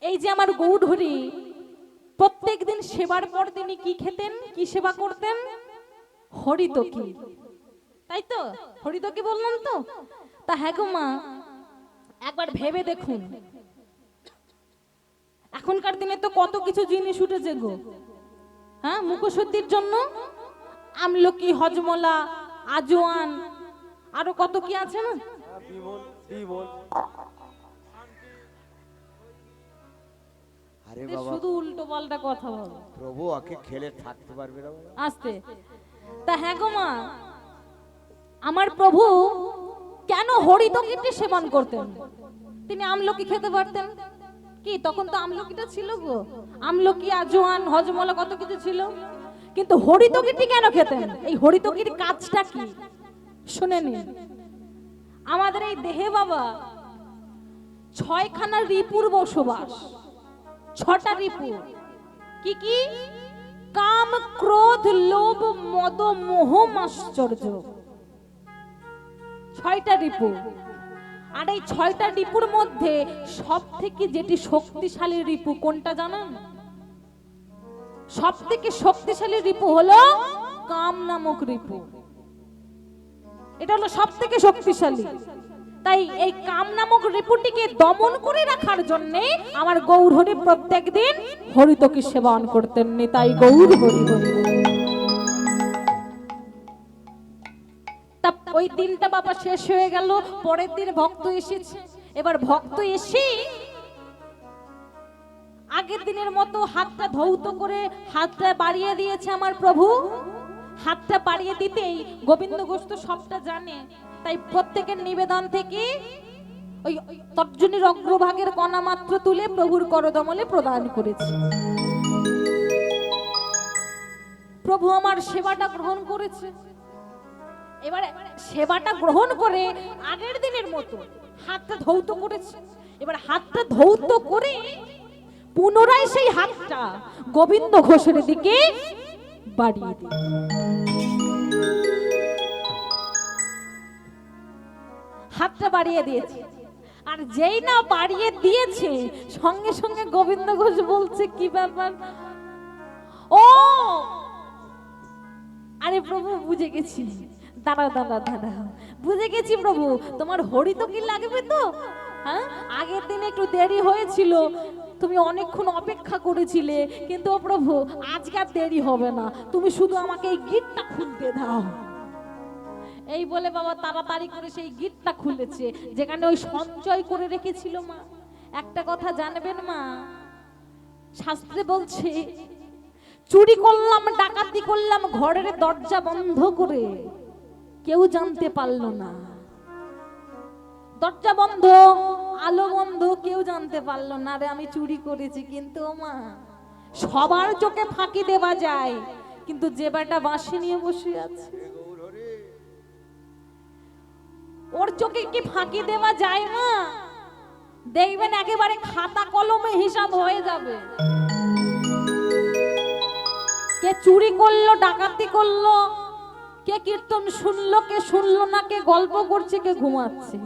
এই যে আমার গৌরহরি প্রত্যেক দিন সেবার পর তিনি কি খেতেন, কি সেবা করতেন? হরিতকি, তাই তো? হরিতকি বললাম তো। তা হ্যাঁ গো মা, একবার ভেবে দেখুন, এখনকার দিনে তো কত কিছু জিনিস উঠেছে গো। হ্যাঁ, মুখশুদ্ধির জন্য আমলকি, হজমলা, আজওয়ান, আরো কত কি আছে না। আরে বাবা, শুধু উল্টো পাল্টা কথা বল। প্রভু আকে খেলে থাকতে পারবে না বাবা। আস্তে। তা হ্যাঁ গো মা, আমার প্রভু কেন হরিতকিটি সেবন করতেন? তিনি আমলকি খেতে পারতেন কি? তখন তো আমলকিটা ছিল গো, আমলকি, আজওয়ান, হজমলা কত কিছু ছিল, কিন্তু হরিতকিটি কেন খেতেন? এই হরিতকির কাজটা কি শুনে নিন। আমাদের এই দেহে বাবা 6খানা রিপুর বসবাস। 6টা রিপু। কি কি? কাম, ক্রোধ, লোভ, মদ, মোহ, মাশ্চর্য। 6টা রিপু। আর এই 6টা রিপুর মধ্যে সব থেকে যেটি শক্তিশালী রিপু কোনটা জানেন? সব থেকে শক্তিশালী রিপু হলো কাম নামক রিপু। এটা হলো সব থেকে শক্তিশালী। তাই এই কাম নামক রিপুটিকে দমন করে রাখার জন্য আমার গৌরহরি প্রত্যেক দিন হরিতকি সেবন করতেন। তাই গৌর হরি হরি। তা ওই দিনটা বাবা শেষ হয়ে গেল, পরের দিন ভক্ত এসেছে। এবার ভক্ত এসে আগের দিনের মতো হাতটা ধৌত করে হাতটা বাড়িয়ে দিয়েছে আমার প্রভু। হাতটা বাড়িয়ে দিতেই গোবিন্দ ঘোষ তো সবটা জানে, তাই প্রত্যেকের নিবেদন থেকে ওই তর্জনীর অগ্রভাগের কণা মাত্র তুলে প্রভুর করদমলে প্রদান করেছে। প্রভু আমার সেবাটা গ্রহণ করেছে। এবার সেবাটা গ্রহণ করে আগের দিনের মতো হাতটা ধৌত করেছে। এবার হাতটা ধৌত করে পুনরায় সেই হাতটা গোবিন্দ ঘোষের দিকে বাড়িয়ে দিল। হাতটা বাড়িয়ে দিয়েছে, আর যেই না বাড়িয়ে দিয়েছে সঙ্গে সঙ্গে গোবিন্দ ঘোষ বলছে, কি ব্যাপার? ও আরে প্রভু, বুঝে গেছি, দাঁড়া দাঁড়া দাঁড়া, বুঝে গেছি প্রভু, তোমার হরিতকি লাগবে তো। হ্যাঁ, আগের দিন একটু দেরি হয়েছিল, তুমি অনেকক্ষণ অপেক্ষা করেছিলে, কিন্তু ও প্রভু আজকে আর দেরি হবে না, তুমি শুধু আমাকে এই গিটটা খুলতে দাও। এই বলে বাবা তাড়াতাড়ি করে সেই গিটটা খুলেছে, যেখানে ওই সঞ্চয় করে রেখেছিল মা। একটা কথা জানবেন মা, শাস্ত্রে বলছে চুরি করলাম, ডাকাতি করলাম, ঘরের দরজা বন্ধ করে, কেউ জানতে পারলো না। দরজা বন্ধ, আলো বন্ধ, কেউ জানতে পারলো না রে আমি চুরি করেছি। কিন্তু মা, সবার চোখে ফাঁকি দেওয়া যায়, কিন্তু যে বেটা বাঁশি নিয়ে বসে আছে ওর চোখে কি ফাঁকি দেওয়া যায় না? দেখবেন একেবারে খাতা কলমে হিসাব হয়ে যাবে। কে চুরি করলো, ডাকাতি করলো, কে কীর্তন শুনলো, কে শুনলো না, কে গল্প করছে, কে ঘুমাচ্ছে।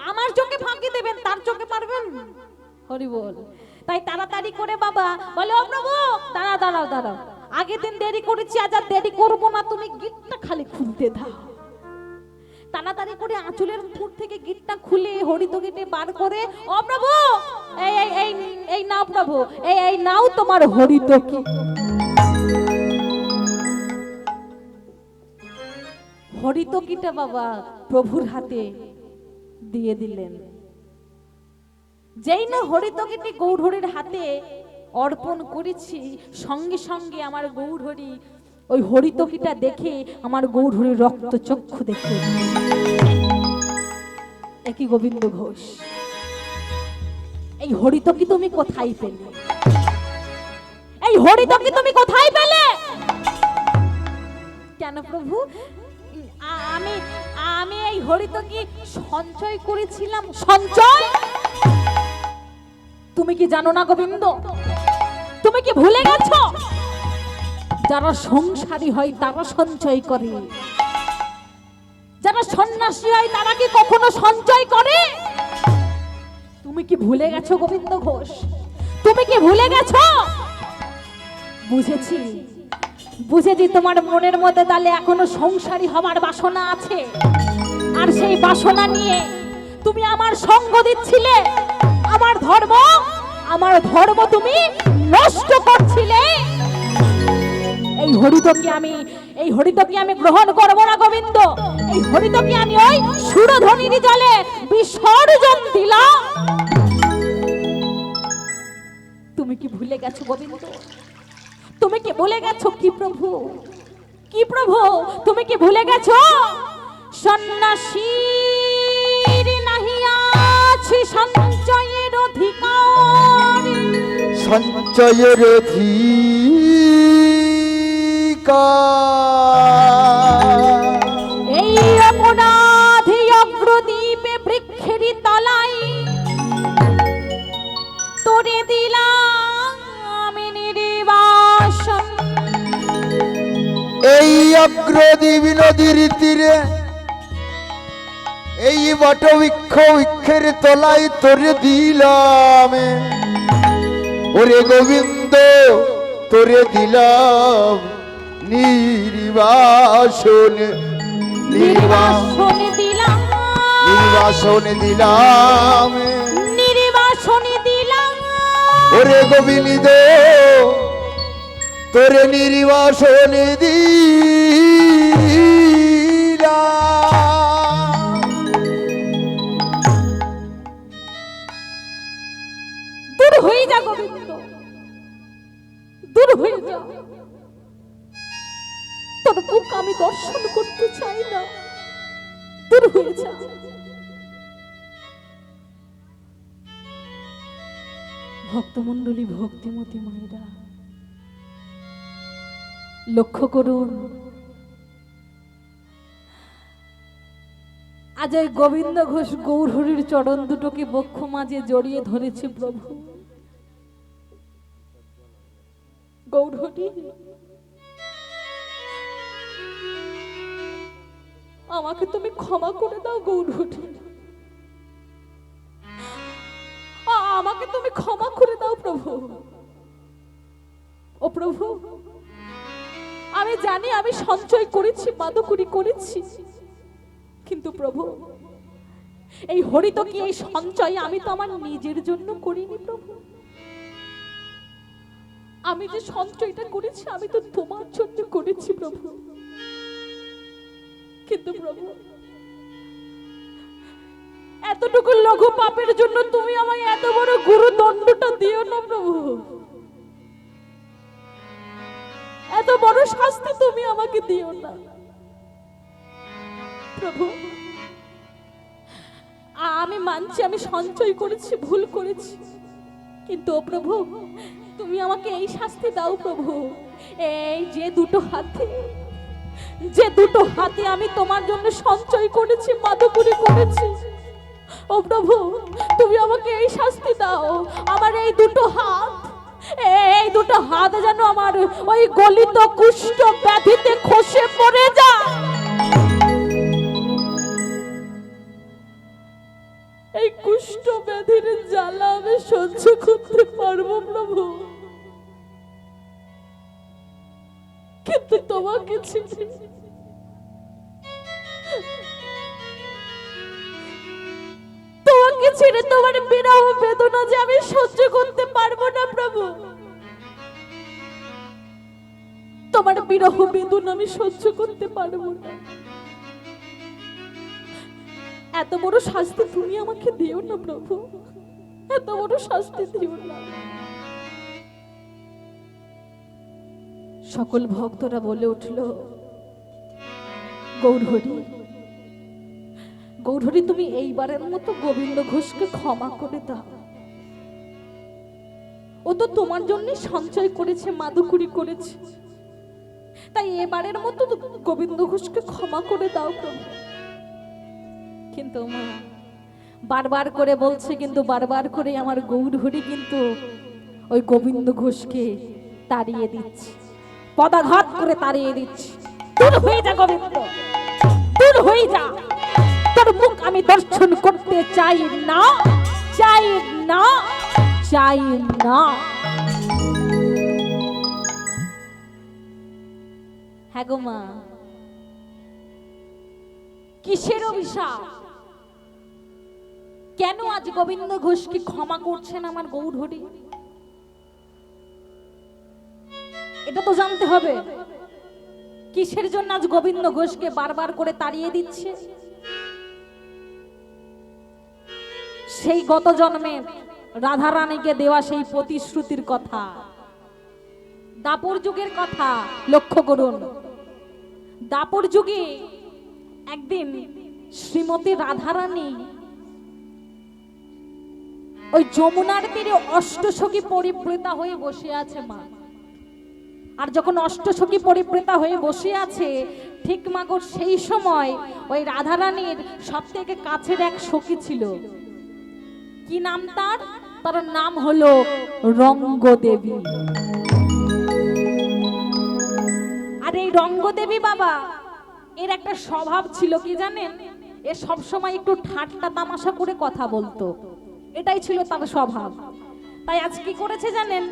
আমার চোখে ফাঁকি দেবেন, তার চোখে পারবেন? হরি বল। তাই তাড়াতাড়ি করে বাবা বলে, ও প্রভু দাঁড়াও দাঁড়াও দাঁড়াও, আগের দিন দেরি করেছি, আজ আর দেরি করবো না, তুমি গিটটা খালি খুলতে দাও। তাড়াতাড়ি করে আঁচলের মুখ থেকে গিটটা খুলে হরিতকিতে বার করে, ও প্রভু এই এই এই এই নাও প্রভু, এই এই নাও তোমার হরিতকি। হরিতকিটা বাবা প্রভুর হাতে দিয়ে দিলেন। যেই না হরিতকিটি গৌরহরির হাতে অর্পণ করেছি, সঙ্গে সঙ্গে আমার গৌরহরি ওই হরিতকিটা দেখে আমার গৌরহরির রক্ত চক্ষু দেখে, একই গোবিন্দ ঘোষ, এই হরিতকি তুমি কোথায় পেলে? এই হরিতকি তুমি কোথায় পেলে? কেন প্রভু? আমি আমি এই হরিতকি সঞ্চয় করেছিলাম। সঞ্চয়? তুমি কি জানো না গোবিন্দ? তুমি কি ভুলে গেছো? যারা সংসারী হয় তারা সঞ্চয় করে, যারা সন্ন্যাসী হয় তারা কি কখনো সঞ্চয় করে? তুমি কি ভুলে গেছো গোবিন্দ ঘোষ? তুমি কি ভুলে গেছো? বুঝেছি, বুঝেছি তোমার মনের মধ্যে তাহলে এখনো সংসারী হবার বাসনা আছে। আর সেই বাসনা নিয়ে তুমি আমার সঙ্গ দিচ্ছিলে। আমার ধর্ম তুমি নষ্ট করছিলে। এই হরিতকে আমি গ্রহণ করব না গোবিন্দ। এই হরিতকে আমি ওই সুরধ্বনির জলে বিসর্জন দিলাম। তুমি কি ভুলে গেছো গোবিন্দ? তুমি কি ভুলে গেছো কি প্রভু? কি প্রভু তুমি কি ভুলে গেছো? সন্ন্যাসীর নাহি আছে সঞ্চয়ের অধিকার। সঞ্চয়ের অধিকার এই অপরাধী অগ্রদ্বীপে বৃক্ষের তলায় তোরে দিলাম আমি নির্বাসন। এই অগ্রদ্বীপ নদীর তীরে এই বটবৃক্ষের তলায় তোরে দিলাম। ওরে গোবিন্দ তোরে দিলাম নির্বাসন। নির্বাসন দিলাম, নির্বাসন দিলাম, নির্বাসন দিলাম। ওরে গোবিন্দ তোরে নির্বাসন দিলাম। দূর হয়ে যা গোবিন্দ, দূর হয়ে যা। তোর মুখ আমি দর্শন করতে চাই না, দূর হয়ে যা। ভক্তমণ্ডলী, ভক্তিমতী মায়েরা লক্ষ্য করুন, আজ এই গোবিন্দ ঘোষ গৌরহরির চরণ দুটোকে বক্ষ মাঝে জড়িয়ে ধরেছে প্রভু। গৌরহরি, আমাকে তুমি ক্ষমা করে দাও গৌরহরি, আমাকে তুমি ক্ষমা করে দাও প্রভু। ও প্রভু, আমি জানি আমি সঞ্চয় করেছি, মাদকুরি করেছি, কিন্তু প্রভু এই হরিত কি এই সঞ্চয় আমি তো আমার নিজের জন্য করিনি প্রভু। আমি যে সঞ্চয়টা করেছি আমি তো তোমার জন্য করেছি প্রভু। কিন্তু প্রভু এতটুকু লঘু পাপের জন্য তুমি আমায় এত বড় গুরুদণ্ডটা দিও না প্রভু। এত বড় শাস্তি তুমি আমাকে দিও না প্রভু। আমি মানছি আমি সঞ্চয় করেছি, ভুল করেছি, কিন্তু ও প্রভু তুমি আমাকে এই শাস্তি দাও প্রভু। এই যে দুটো হাতে আমি তোমার জন্য সঞ্চয় করেছি, মাদকুরি করেছি, ও প্রভু তুমি আমাকে এই শাস্তি দাও। আমার এই দুটো হাত যেন আমার ওই গলিত কুষ্ঠ ব্যাধিতে খসে পড়ে যায়। এই কুষ্ঠ ব্যাধির জ্বালা আমি সহ্য করতে পারবো প্রভু, কিন্তু তোমাকে ছেড়ে তোমার বিরহ বেদনা যে আমি সহ্য করতে পারবো না প্রভু। তোমার বিরহ বেদনা আমি সহ্য করতে পারবো না। এত বড় শাস্তি তুমি আমাকে দিও না প্রভু, এত বড় শাস্তি দিও না। সকল ভক্তরা বলে উঠল, গৌরহরি, গৌরহরি তুমি এইবারের মতো গোবিন্দ ঘোষকে ক্ষমা করে দাও। ও তো তোমার জন্য সঞ্চয় করেছে, মাদকুরি করেছে, তাই এবারের মতো গোবিন্দ ঘোষকে ক্ষমা করে দাও প্রভু। কিন্তু মা বারবার করে বলছে, কিন্তু বারবার করে আমার গৌরহরি কিন্তু ওই গোবিন্দ ঘোষকে তাড়িয়ে দিচ্ছে, পদাঘাত করে তাড়িয়ে দিচ্ছে। দূর হয়ে যা গোবিন্দ, দূর হয়ে যা, তোর মুখ আমি দর্শন করতে চাই না। চাই না, চাই না। হ্যাঁ গো মা, কিসের অভিশাপ? কেন আজ গোবিন্দ ঘোষকে ক্ষমা করছেন আমার গৌরহরি? এটা তো জানতে হবে। কিসের জন্য আজ গোবিন্দ ঘোষকে বারবার করে তাড়িয়ে দিচ্ছে? সেই গত জন্মে রাধা রানীকে দেওয়া সেই প্রতিশ্রুতির কথা, দাপর যুগের কথা লক্ষ্য করুন। দাপর যুগে একদিন শ্রীমতী রাধারানী ওই যমুনার তীরে অষ্টসখী পরিবৃতা হয়ে বসে আছে মা। আর যখন অষ্টসখী পরিবৃতা হয়ে বসে আছে, ঠিক মাগো সেই সময় ওই রাধারানীর সব থেকে কাছের এক সখী ছিল। কি নাম তার? তার নাম হলো রঙ্গদেবী। আর এই রঙ্গদেবী বাবা, এর একটা স্বভাব ছিল কি জানেন? এ সব সময় একটু ঠাট্টা তামাশা করে কথা বলতো, এটাই ছিল তার স্বভাব। তাই আজ কি করেছে জানেন?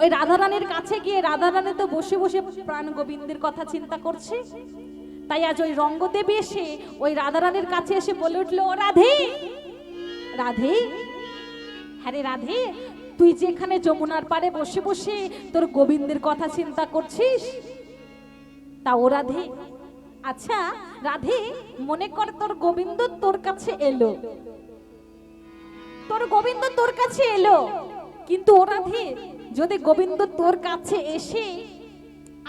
ওই রাধারানীর কাছে গিয়ে, রাধারানী তো বসে বসে প্রাণ গোবিন্দের কথা চিন্তা করছে, তাই আজ ওই রঙ্গদেবী এসে ওই রাধারানীর কাছে এসে বলে উঠলো, ও রাধে, রাধে, হ্যাঁ রে রাধে, তুই যে এখানে যমুনার পাড়ে বসে বসে তোর গোবিন্দের কথা চিন্তা করছিস, তা ও রাধে, আচ্ছা রাধে, মনে কর তোর গোবিন্দ তোর কাছে এলো, তোর গোবিন্দ তোর কাছে এলো, কিন্তু ও রাধে, যদি গোবিন্দ তোর কাছে এসে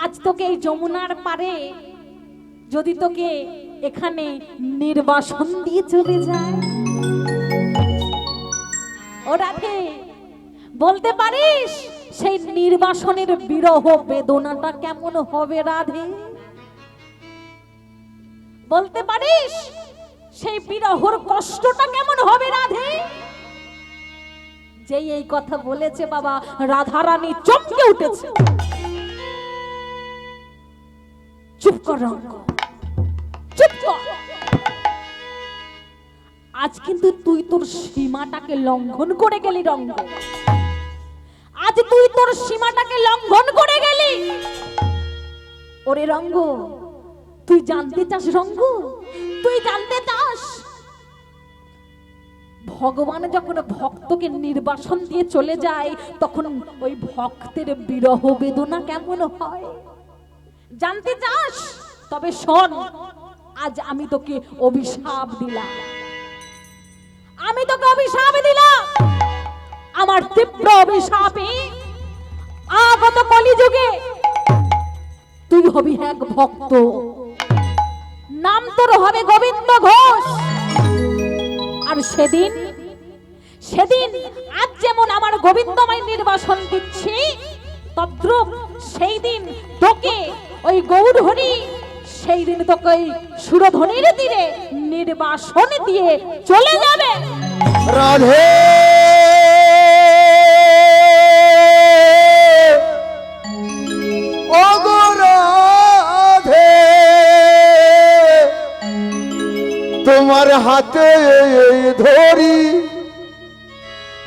আজ তোকে এই যমুনার পারে যদি তোকে এখানে নির্বাসন দিয়ে চলে যায়, ও রাধে বলতে পারিস সেই নির্বাসনের বিরহ বেদনাটা কেমন হবে রাধে? বলতে পারিস সেই বিরহর কষ্টটা কেমন হবে রাধে? যেই এই কথা বলেছে বাবা, রাধারানী চমকে উঠেছে। চুপ কর রঙ্গ, চুপ কর। আজ কিন্তু তুই তোর সীমাটাকে লঙ্ঘন করে গেলি রঙ্গ, আজ তুই তোর সীমাটাকে লঙ্ঘন করে গেলি। ওরে রঙ্গ, তুই জানতে চাস রঙ্গ, তুই জানতে চাস ভগবান যখন ভক্তকে নির্বাসন দিয়ে চলে যায় তখন ওই ভক্তের বিরহ বেদনা কেমন হয়? জানতে চাস? তবে শোন, আজ আমি তোকে অভিশাপ দিলাম, আমি তোকে অভিশাপ দিলাম। আমার তীব্র অভিশাপে আগত কলিযুগে তুই হবি এক ভক্ত, নাম তোর হবে গোবিন্দ ঘোষ। আর সেদিন সেদিন আজ যেমন আমার গোবিন্দময় নির্বাসন দিচ্ছি, তদ্রূপ সেই দিন তোকে ওই গৌরহরি, সেই দিন তোকে ওই সুরধনির তীরে নির্বাসন দিয়ে চলে যাবে। রাধে ও গো রাধে, তোমার হাতে ধরি,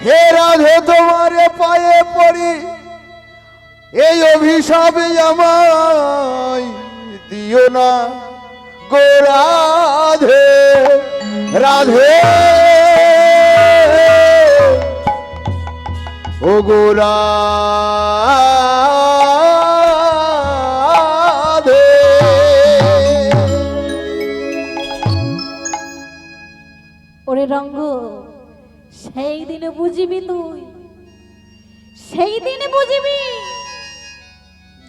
হে রাধে তোমার পায়ে পড়ি, এই অভিশাপে আমায় দিও না গো রাধে, রাধে ও গো রাধে। ওরে রঙ্গ, সেই দিনে বুঝিবি তুই, সেই দিনে বুঝিবি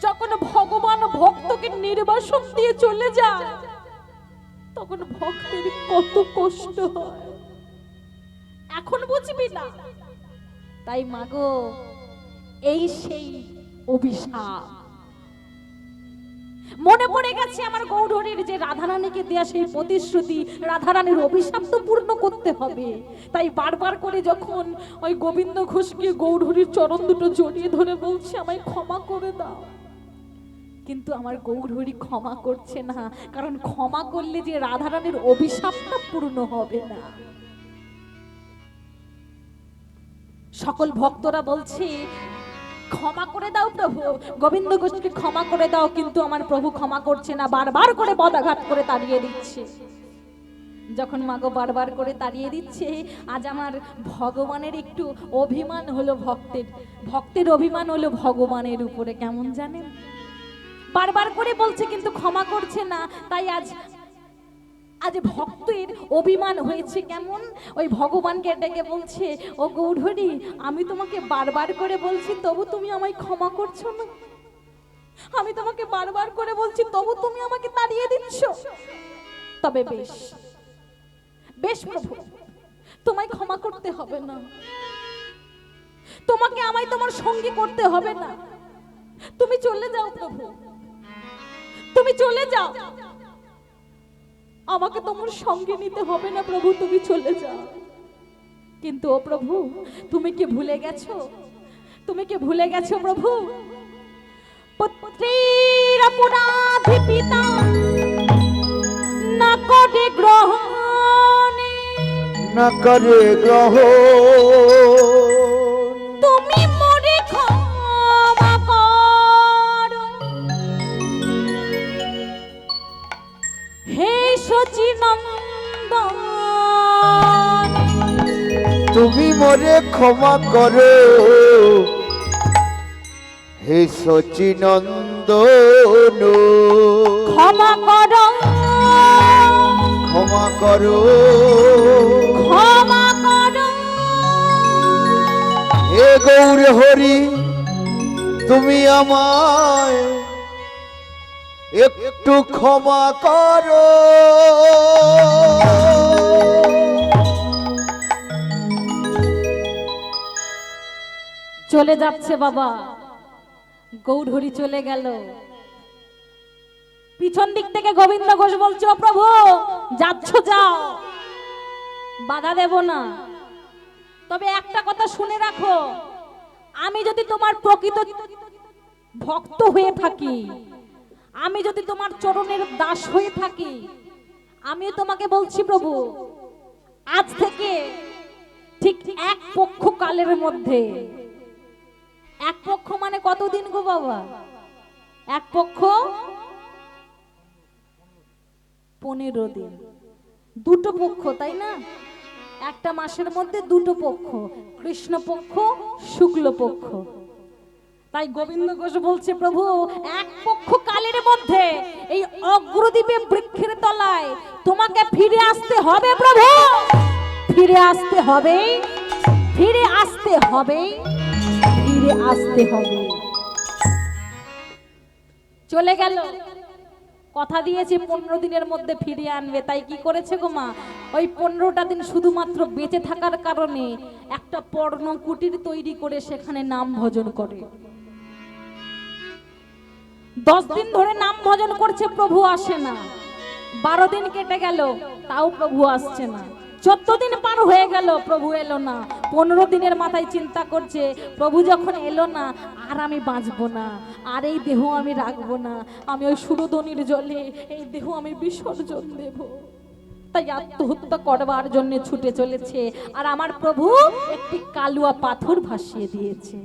যখন ভগবান ভক্তকে নির্বাসন দিয়ে চলে যায় তখন ভক্তের কত কষ্ট হয়, এখন বুঝবি না। তাই মাগো, এই সেই অভিশাপ মনে পড়ে গেছে আমার গৌরহরির, যে রাধারানীকে দেয়া সেই প্রতিশ্রুতি, রাধারানীর অভিশাপ তো পূর্ণ করতে হবে। তাই বারবার করে যখন ওই গোবিন্দ ঘোষকে গৌরহরির চরণ দুটো জড়িয়ে ধরে বলছে আমায় ক্ষমা করে দাও, কিন্তু আমার গৌরহরি ক্ষমা করছে না, কারণ ক্ষমা করলে যে রাধারানীর অভিশাপটা পূর্ণ হবে না। সকল ভক্তরা বলছে ক্ষমা করে দাও প্রভু, গোবিন্দ ঘোষকে ক্ষমা করে দাও, কিন্তু আমার প্রভু ক্ষমা করছে না, বারবার করে পদাঘাত করে তাড়িয়ে দিচ্ছে। যখন মাগো বারবার করে তাড়িয়ে দিচ্ছে, আজ আমার ভগবানের একটু অভিমান হলো, ভক্তের অভিমান হলো ভগবানের উপরে। কেমন জানেন, বারবার করে বলছে কিন্তু ক্ষমা করছে না। তাই আজ ভক্তের অভিমান হয়েছে। কেমন, ওই ভগবানকে ডেকে বলছে, ও গৌরহরি, আমি তোমাকে বারবার করে বলছি তবু তুমি আমায় ক্ষমা করছো না, আমি তোমাকে বারবার করে বলছি তবু তুমি আমাকে তাড়িয়ে দিচ্ছ। তবে বেশ বেশ প্রভু, তোমায় ক্ষমা করতে হবে না, তোমাকে আমায় তোমার সঙ্গী করতে হবে না, তুমি চলে যাও প্রভু, তুমি চলে যাও, আমাকে তোমার সঙ্গে নিতে হবে না প্রভু, তুমি চলে যাও। কিন্তু ও প্রভু, তুমি কি ভুলে গেছো, তুমি কি ভুলে গেছো প্রভু, পুত্রের অপরাধী পিতা না করে গ্রহণ, না করে গ্রহ, তুমি মোরে ক্ষমা করো, হে সচিনন্দন, তুমি মোরে ক্ষমা করো, হে সচিনন্দন, ক্ষমা করো, ক্ষমা করো, ক্ষমা করো, হে গৌর হরি, তুমি আমায় একটু ক্ষমা করো। চলে যাচ্ছে বাবা, গৌরহরি চলে গেল। পিছন দিক থেকে গোবিন্দ ঘোষ বলছে, ও প্রভু যাচ্ছ যাও, বাধা দেব না, তবে একটা কথা শুনে রাখো, আমি যদি তোমার প্রকৃত ভক্ত হয়ে থাকি, আমি যদি তোমার চরণের দাস হয়ে থাকি, আমিও তোমাকে বলছি প্রভু, আজ থেকে ঠিক এক পক্ষ কালের মধ্যে, এক পক্ষ মানে কতদিন গো বাবা, এক পক্ষ 15 দিন, দুটো পক্ষ, তাই না, একটা মাসের মধ্যে দুটো পক্ষ, কৃষ্ণ পক্ষ, শুক্ল পক্ষ। তাই গোবিন্দ ঘোষ বলছে, প্রভু এক পক্ষ কালের মধ্যে এই অগ্রদ্বীপে বৃক্ষের তলায় তোমাকে ফিরে আসতে হবে প্রভু, ফিরে আসতে হবে, ফিরে আসতে হবে, ফিরে আসতে হবে। চলে গেল, কথা দিয়েছে 15 দিনের মধ্যে ফিরিয়ে আনবে। তাই কি করেছে গো মা, ওই 15টা দিন শুধুমাত্র বেঁচে থাকার কারণে একটা পর্ণ কুটির তৈরি করে সেখানে নাম ভজন করে। 10 দিন ধরে নাম ভজন করছে, প্রভু আসে না। 12 দিন কেটে গেল, তাও প্রভু আসছে না। 14 দিন পার হয়ে গেল, প্রভু এলো না। 15 দিনের মাথায় চিন্তা করছে, প্রভু যখন এলো না, আর আমি বাঁচবো না, আর এই দেহ আমি রাখবো না, আমি ওই সুরধনির জলে এই দেহ আমি বিসর্জন দেব। তাই আত্মহত্যা করবার জন্য ছুটে চলেছে। আর আমার প্রভু একটি কালুয়া পাথর ভাসিয়ে দিয়েছে।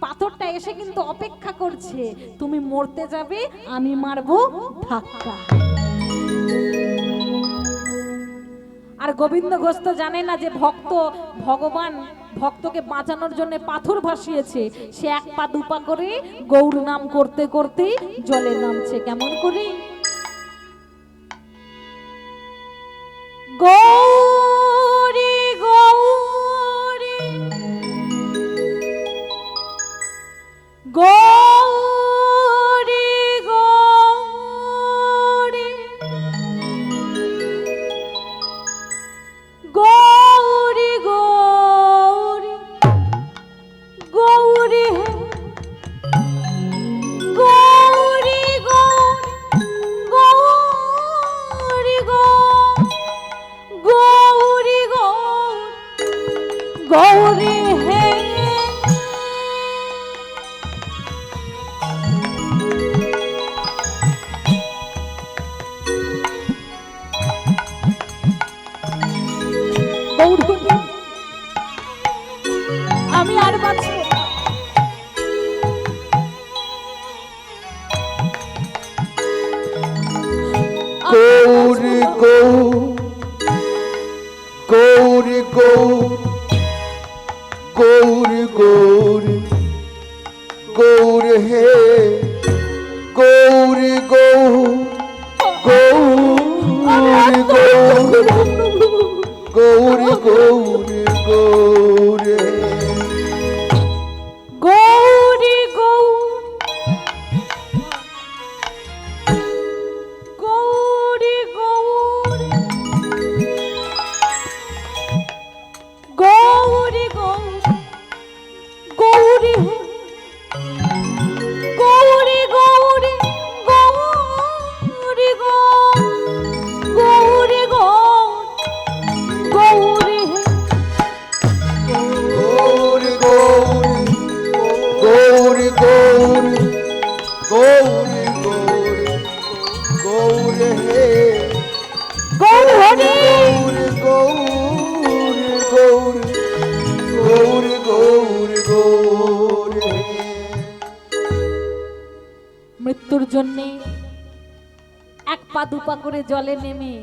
পাথরটা এসে কিন্তু অপেক্ষা করছে, তুমি মরতে যাবে, আমি মারবো ধাক্কা। আর গোবিন্দ ঘোষ তো জানে না যে ভগবান ভক্তকে বাঁচানোর জন্য পাথর ভাসিয়েছে। সে 1 পা 2 পা করে গৌর নাম করতে করতে জলে নামছে। কেমন করে, গৌরী গৌরী গৌরী গৌরী গৌরী গৌরী গৌরী গৌরী গৌরী গৌর গৌর গৌর হে গৌর গৌর গৌর গৌর গৌর গৌর গৌর গৌরী গৌর গৌরী গৌর গৌরী গৌর গৌরী গৌরী গৌরী গৌরী গৌরী গৌরী গৌর গৌর গৌর গৌর গৌর গৌর গৌর হে গৌর হরি গৌর গৌর গৌর গৌর গৌর গৌর হে মৃত্যুর জন্যে এক পা দুপা করে জলে নেমে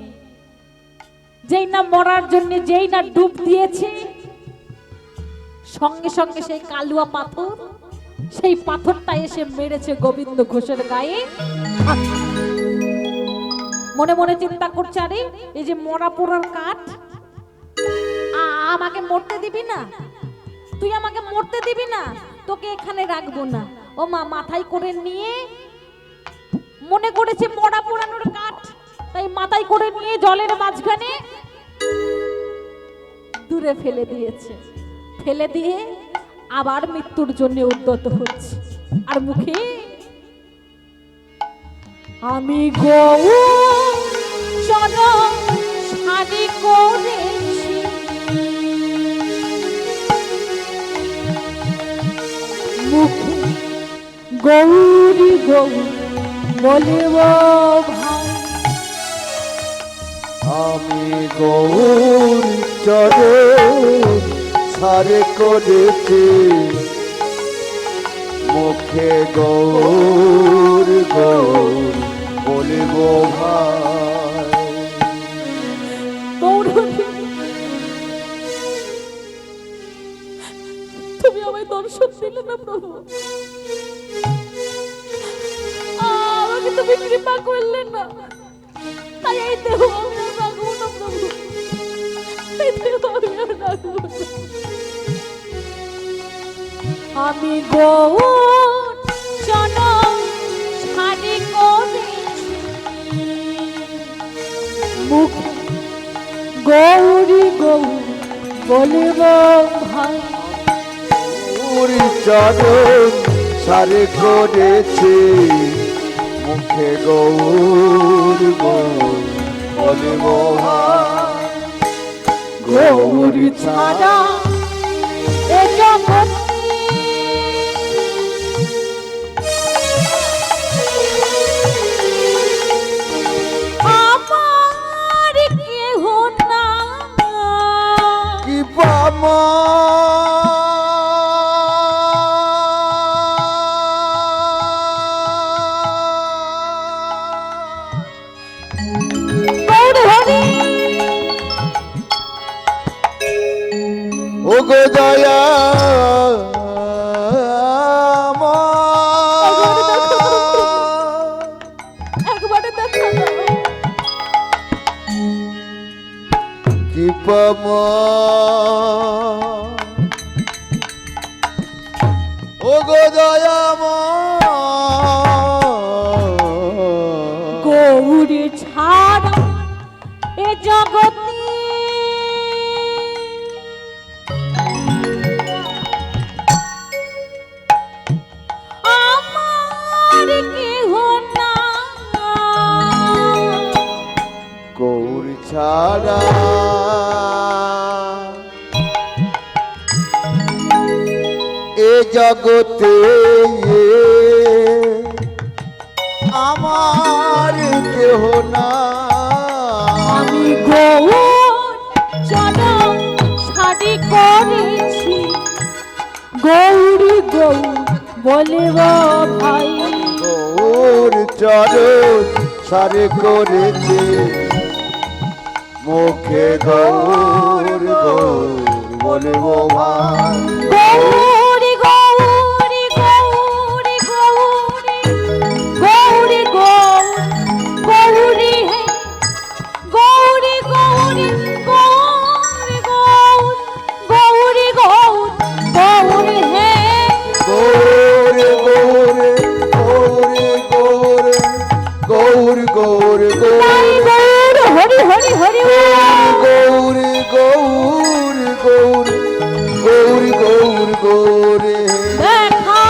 যেই না মরার জন্য যেই না ডুব দিয়েছে সঙ্গে সঙ্গে সেই কালুয়া পাথর সেই পাথরটা এসে মেরেছে গোবিন্দ ঘোষের গায়ে। মনে মনে চিন্তা করছে, আরে এই যে মরা পোড়ার কাঠ, আমাকে মরতে দিবি না, তুই আমাকে মরতে দিবি না, তোকে এখানে রাখবো না। ও মা মাথায় করে নিয়ে মনে করেছে মরা পোড়ানোর কাঠ, তাই মাথায় করে নিয়ে জলের মাঝখানে দূরে ফেলে দিয়েছে। ফেলে দিয়ে আবার মৃত্যুর জন্য উদ্যত হচ্ছে আর মুখে আমি গৌর চরণ শাড়ি করেছি, মুখে গৌরী গৌর বলিব ভাই। আমি গৌর চরণ সারে করেছি, মুখে গৌর গৌর বলিব ভাই। তুমি আমায় দর্শন দিলে না প্রভু, আমাকে তুমি কৃপা করলে না, তাই এই দেহ আমি আর রাখবো না প্রভু, এই দেহ আমি আর রাখবো না। আমি গৌর চরণ শাড়ি করেছি, মুখ গৌরী গৌর বলিব ভাই। গৌর চরণ সারে করেছি, মুখে গৌর গৌর বলিব ভাই। গৌরী ছাড়া এ জগৎ আমার কেহ না, কি পামা গৌর হরি ও গো দয়া একবারে দেখা দাও। কি পামা ও গো দয়া গৌরী ছাড়া এ জগতে আমার কেহ না, গৌর ছাড়া এ জগতে আমার কেহ না। আমি গৌর চরণ শাড়ি করেছি, গৌরী গৌর বলিব ভাই। গৌর চরণ সারে করেছে, মুখে গৌর গৌর বলবো ভাই। গৌরী গৌরী গৌরী গৌরী গৌরী গৌরী হে গৌরী গৌরী গৌরী গৌরী গৌরী হে গৌরে গৌরে গৌরে গৌরে গৌর গৌর তাই গৌর গৌর হরি হরি হরি গৌরে গৌর গৌর গৌর গৌর গৌরে দেখা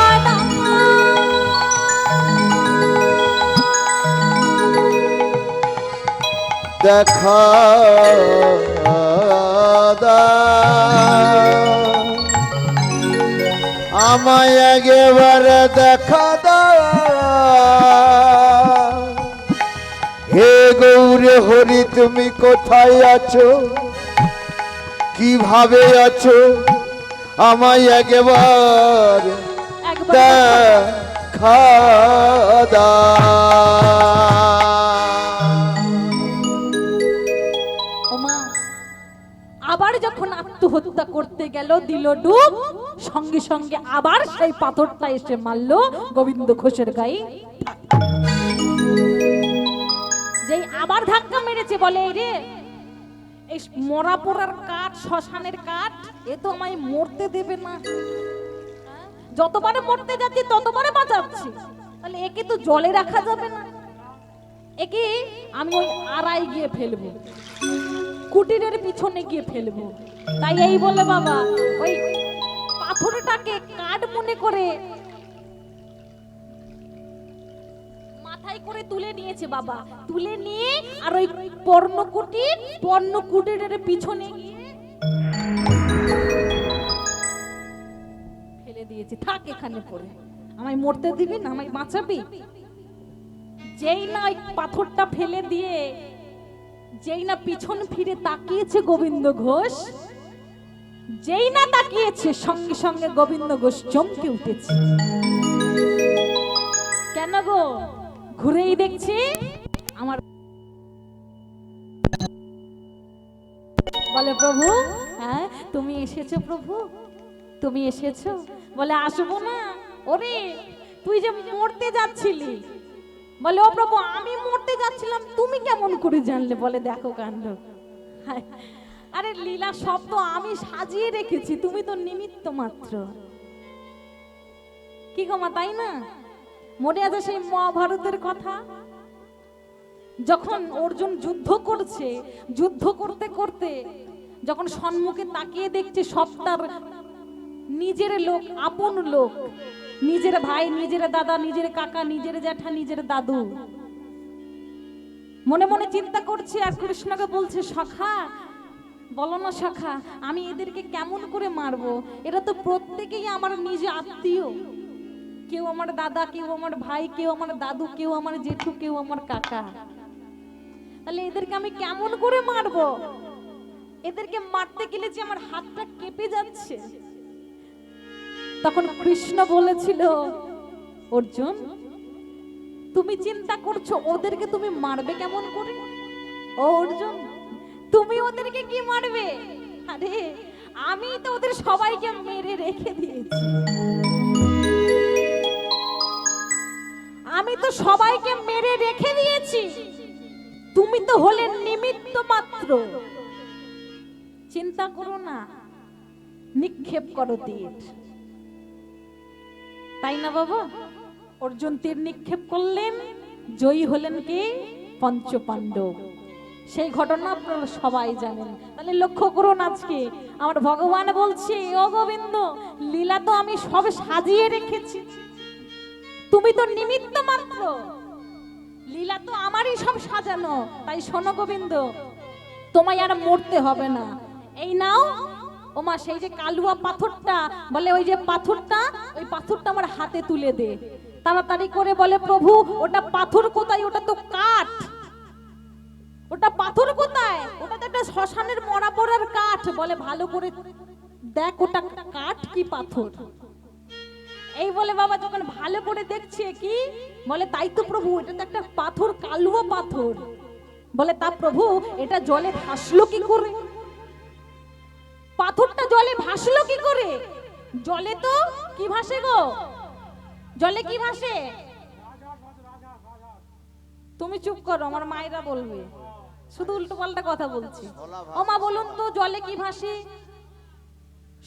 দেখা আমায় একেবারে দেখা হে গৌরে হরি তুমি কোথায় আছো কিভাবে আছো আমায় একেবার দেখা ওমা আবার যখন আত্মহত্যা করতে গেল দিল ডুব সঙ্গে সঙ্গে আবার সেই পাথরটা এসে মারলো গোবিন্দ ঘোষের গায়ে যেই আবার ধাক্কা মেরেছে বলে এই রে এই মরা পোড়ার কাঠ শ্মশানের কাঠ এ তো আমায় মরতে দেবে না যতবারে মরতে যাচ্ছি ততবারে বাঁচাচ্ছি তাহলে একে তো জলে রাখা যাবে না একে আমি ওই আড়াই গিয়ে ফেলবো কুটিরের পিছনে গিয়ে ফেলবো তাই এই বলে বাবা ওই পাথরটাকে কাঠ মনে করে মাথায় করে তুলে নিয়েছে বাবা তুলে নিয়ে আর ওই পর্ণকুটিরের পিছনে গিয়ে ফেলে দিয়েছে থাক এখানে পড়ে আমায় মরতে দিবি না আমায় বাঁচাবি যেই না ওই পাথরটা ফেলে দিয়ে যেই না পিছন ফিরে তাকিয়েছে গোবিন্দ ঘোষ যেই না তাকিয়েছে সঙ্গে সঙ্গে গোবিন্দ ঘোষ চমকে উঠেছে কেন গো ঘুরেই দেখছি আমার বলে প্রভু হ্যাঁ তুমি এসেছো প্রভু তুমি এসেছো বলে আসবো না ওরে তুই যে মরতে যাচ্ছিলি বলে ও প্রভু আমি মরতে যাচ্ছিলাম তুমি কেমন করে জানলে বলে দেখো কাণ্ড আরে লীলা সব তো আমি সাজিয়ে রেখেছি তুমি তো নিমিত্ত মাত্র কি গো মা তাই না মনে আছে সেই মহাভারতের কথা যখন অর্জুন যুদ্ধ করছে যুদ্ধ করতে করতে যখন সম্মুখে তাকিয়ে দেখছে সব তার নিজের লোক আপন লোক নিজের ভাই নিজের দাদা নিজের কাকা নিজের জ্যাঠা নিজের দাদু মনে মনে চিন্তা করছে আর কৃষ্ণকে বলছে সখা বলো না সখা আমি এদেরকে কেমন করে মারবো এরা তো প্রত্যেকেই আমার নিজ আত্মীয় কেউ আমার দাদা কেউ আমার ভাই কেউ আমার দাদু কেউ আমার জেঠু কেউ আমার কাকা তাহলে এদেরকে আমি কেমন করে মারবো এদেরকে মারতে গেলে যে আমার হাতটা কেঁপে যাচ্ছে তখন কৃষ্ণ বলেছিল অর্জুন তুমি চিন্তা করছো ওদেরকে তুমি মারবে কেমন করে ও অর্জুন তুমি ওদেরকে কি মারবে আরে আমি তো ওদের সবাইকে মেরে রেখে দিয়েছি আমি তো সবাইকে মেরে রেখে দিয়েছি তুমি তো হলে নিমিত্ত মাত্র চিন্তা করো না নিক্ষেপ করো তীর তাই না বাবা অর্জুন তীর নিক্ষেপ করলেন জয়ী হলেন কি পঞ্চপাণ্ডব সেই ঘটনা আপনারা সবাই জানেন তাহলে লক্ষ্য করুন আজকে আমার ভগবান বলছে ও গোবিন্দ লীলা তো আমি সব সাজিয়ে রেখেছি তুমি তো নিমিত্ত মাত্র লীলা তো আমারই সব সাজানো তাই শোনো গোবিন্দ তোমায় আর মরতে হবে না এই নাও ওমা সেই যে কালুয়া পাথরটা বলে ওই যে পাথরটা ওই পাথরটা আমার হাতে তুলে দে তাড়াতাড়ি করে বলে প্রভু ওটা পাথর কোথায় ওটা তো কাঠ ওটা পাথর কোথায় ওটা তো একটা শ্মশানের মরা পড়ার কাঠ বলে ভালো করে দেখ ওটা কাঠ কি পাথর এই বলে বাবা যখন ভালো করে দেখছে কি বলে তাই তো প্রভু এটা তো একটা পাথর কালুয়া পাথর বলে তা প্রভু এটা জলে ভাসলো কি করে পাথরটা জলে ভাসলো কি করে? জলে তো কি ভাসে গো? জলে কি ভাসে? তুমি চুপ করো, আমার মায়েরা বলবে, শুধু উল্টো পাল্টা কথা বলছি। ও মা বলুন তো, জলে কি ভাসে?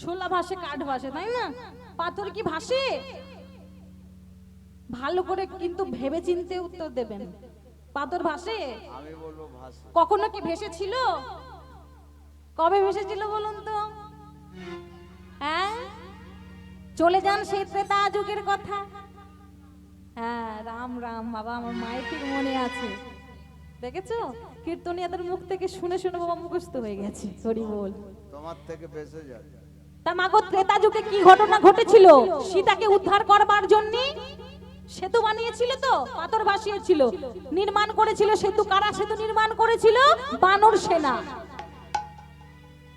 শোলা ভাসে, কাঠ ভাসে, তাই না? পাথর কি ভাসে? ভালো করে কিন্তু ভেবে চিন্তে উত্তর দেবেন। পাথর ভাসে? আমি বলবো ভাসে। কখনো কি ভেসেছিল? কবে ভেসেছিল বলুন তো? হ্যাঁ, চলে যান সেই ত্রেতা যুগের কথা। হ্যাঁ, রাম রাম বাবা, আমার মায়ের ঠিক মনে আছে। দেখেছো, কীর্তনিয়াদের মুখ থেকে শুনে শুনে বাবা মুখস্থ হয়ে গেছে। হরি বল। তোমার থেকে বেঁচে যাবে। তা মাগো, ত্রেতা যুগে কি ঘটনা ঘটেছিল? সীতাকে উদ্ধার করবার জন্য সেতু বানিয়েছিল, তো পাথর ভাসিয়েছিল, নির্মাণ করেছিল সেতু। কারা সেতু নির্মাণ করেছিল? বানর সেনা।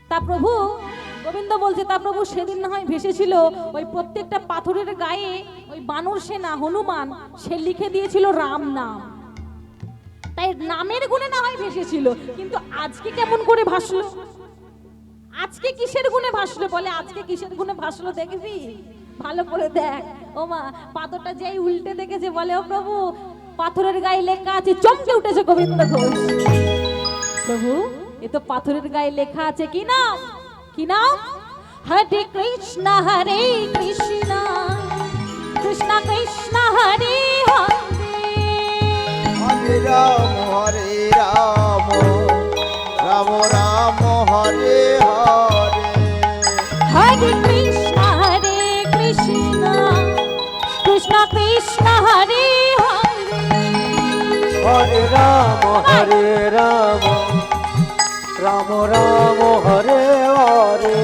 তা প্রভু গোবিন্দ বলছে, তা প্রভু সেদিন না হয় ভেসেছিল, ওই প্রত্যেকটা পাথরের গায়ে ওই বানর সেনা হনুমান সে লিখে দিয়েছিল রাম নাম। তাই নামের গুণে না হয় ভেসেছিল, কিন্তু আজকে কেমন করে ভাসলো? আজকে কিসের গুণে ভাসলো? বলে আজকে কিসের গুণে ভাসলো দেখবি, ভালো করে দেখ। ও মা, পাথরটা যেই উল্টে দেখেছে বলে, ও প্রভু, পাথরের গায়ে লেখা আছে, চমকে উঠেছে গোবিন্দ ঘোষ। প্রভু, এ তো পাথরের গায়ে লেখা আছে, কি নাম? কি নাম? হরে কৃষ্ণ হরে কৃষ্ণ, কৃষ্ণ কৃষ্ণ হরে হরে, হরে রাম হরে রাম, রাম রাম হরে হরে। হরে কৃষ্ণ হরে কৃষ্ণ, কৃষ্ণ কৃষ্ণ হরে হরে, হরে রাম হরে রাম, রাম রাম হরে হরে।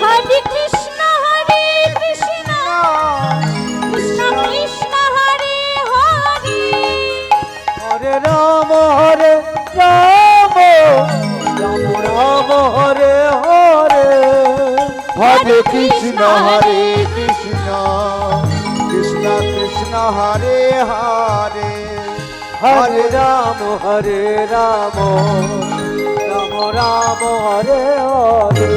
হরে কৃষ্ণ হরে কৃষ্ণ, কৃষ্ণ কৃষ্ণ হরে হরে, হরে রাম হরে রাম, রাম রাম হরে হরে। হরে কৃষ্ণ হরে কৃষ্ণ, কৃষ্ণ কৃষ্ণ হরে হরে। হরে রাম হরে রাম, রাম রাম হরে হরে।